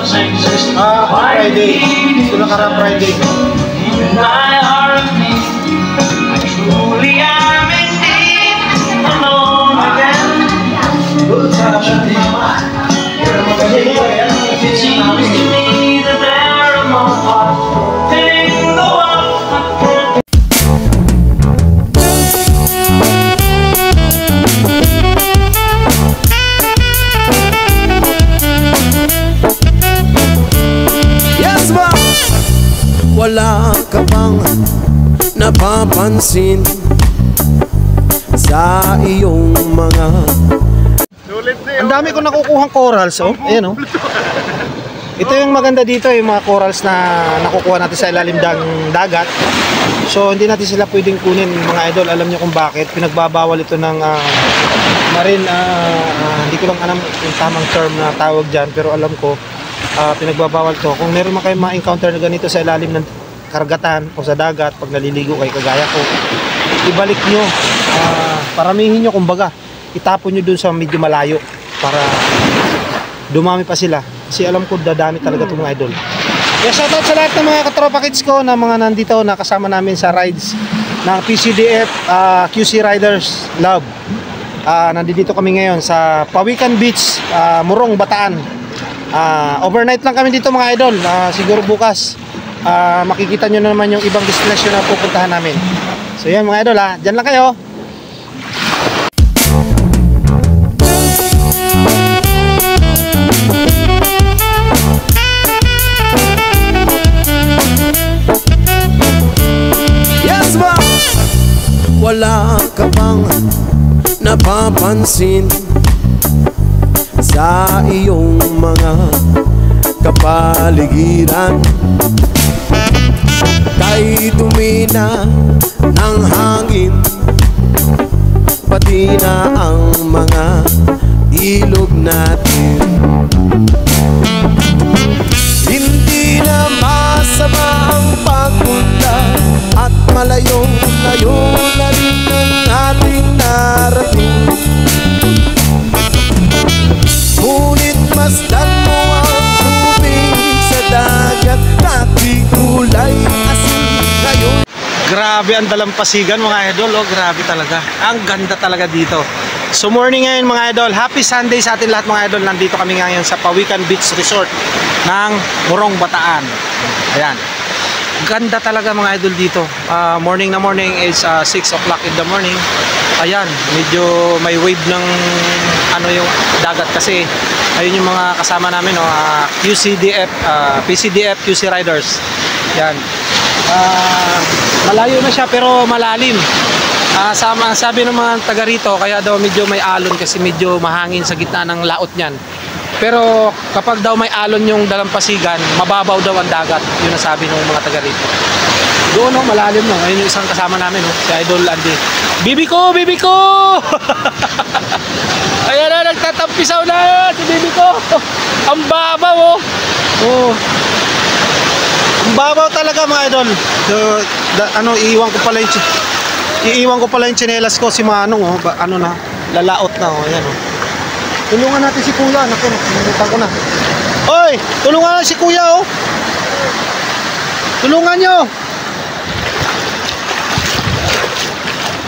Friday. Ito nakarang Friday. Wala ka bang napapansin sa iyong mga... Ang dami ko nakukuhang corals, oh. Ayan, oh. Ito yung maganda dito, yung mga corals na nakukuha natin sa ilalim ng dagat. So hindi natin sila pwedeng kunin, mga idol. Alam niyo kung bakit. Pinagbabawal ito ng marine, hindi ko lang alam yung tamang term na tawag dyan, pero alam ko pinagbabawal to. Kung meron man kayo ma-encounter na ganito sa ilalim ng karagatan o sa dagat, pag naliligo kayo kagaya ko, ibalik nyo, paramihin nyo, kumbaga itapon nyo dun sa medyo malayo para dumami pa sila, kasi alam ko dadami talaga itong mga idol. Kaya shoutout sa lahat ng mga katropa kids ko na mga nandito na kasama namin sa rides ng PCDF QC Riders Love. Nandito kami ngayon sa Pawikan Beach, Morong, Bataan. Overnight lang kami dito mga idol. Siguro bukas makikita nyo na naman yung ibang destination na pupuntahan namin. So yan mga idol, dyan lang kayo. Yes ba? Wala ka bang napapansin sa iyong mga kapaligiran? Kay tumina ng hangin, pati na ang mga ilog natin. Hindi na masama ang pagpunta at malayo-layo na rin ang ating narating. Ngunit masdan mo ang tubig sa dagat, dati kulay asin ngayon. Grabe ang dalampasigan mga idol, oh, grabe talaga. Ang ganda talaga dito. So morning ngayon mga idol, happy Sunday sa atin lahat mga idol. Nandito kami ngayon sa Pawikan Beach Resort ng Morong, Bataan. Ayan. Ganda talaga mga idol dito. Morning na morning is 6 o'clock in the morning. Ayan, medyo may wave ng yung dagat kasi ayun yung mga kasama namin, no, QCDF, PCDF QC Riders. Yan. Malayo na siya pero malalim. Sabi ng mga taga rito, kaya daw medyo may alon kasi medyo mahangin sa gitna ng laot niyan. Pero kapag daw may alon yung dalampasigan, mababaw daw ang dagat. Yun ang sabi ng mga taga rito. Doon, no, malalim, no. Ayun yung isang kasama namin, no, si Idol Andy. Bibi ko! Bibi ko! Ayan na, nagtatampisaw na si Bibi ko. Ang babaw, oh. Oh. Ang babaw talaga mga idol. So, iiwan ko pala yung tsinelas ko, si Manong, oh. Na, lalaot na, oh. Ayan, oh. Tulungan natin si Kuya. Naku, nakalimutan ko na. Oy! Tulungan natin si Kuya, oh. Tulungan nyo.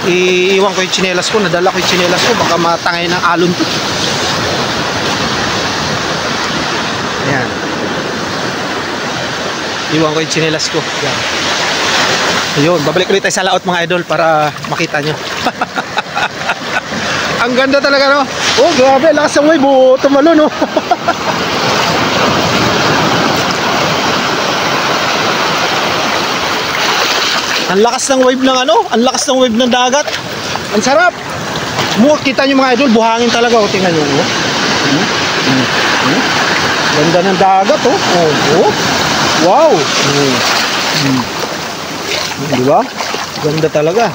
Iiwan ko yung tsinelas ko. Nadala ko yung tsinelas ko. Baka matangay ng alon to. Ayan. Iwan ko yung tsinelas ko. Ayan. Ayun, babalik ulit tayo sa laot mga idol para makita nyo. Ang ganda talaga, no? Oh, grabe, lakas ang wave, oh, tumalo, no? Ang lakas ng wave ng ang lakas ng wave ng dagat. Ang sarap. Kita nyo mga idol, buhangin talaga, oh, tingnan nyo, oh. Ganda ng dagat, oh. Oh. Wow. Diba? Ganda talaga.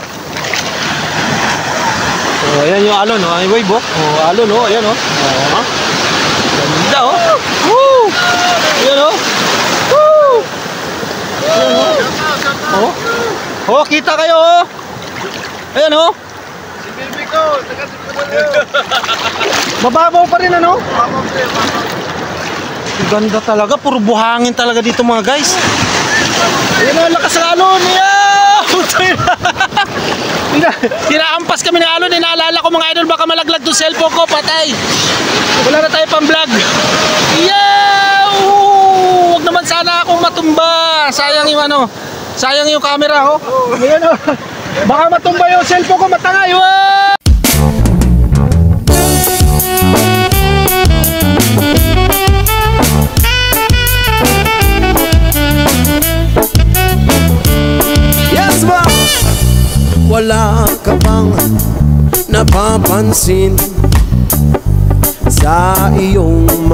Oh, ayan yung alon, oh. Yung wave, oh. Oh, alon, oh. Ayan, oh. Oh. Ganda, oh. Woo! Ayan, oh. Woo! Ayan, oh. Oh, kita kayo, oh. Ayan, oh. Si Bibi ko, taga-sipunan. Mababaw pa rin, ano? Mababaw pa rin, mababaw. Ganda talaga, puro buhangin talaga dito mga guys. Ayun ang lakas ng alon. Hinaampas kami ng alon. Inaalala ko mga idol, baka malaglag to cellphone ko, patay. Wala na tayo pang vlog. Wag naman sana akong matumba. Sayang yung ano, sayang yung camera oh. Ayan oh. Baka matumba yung cellphone ko, matangay. Yes, ma! Wala ka bang napapansin sa iyong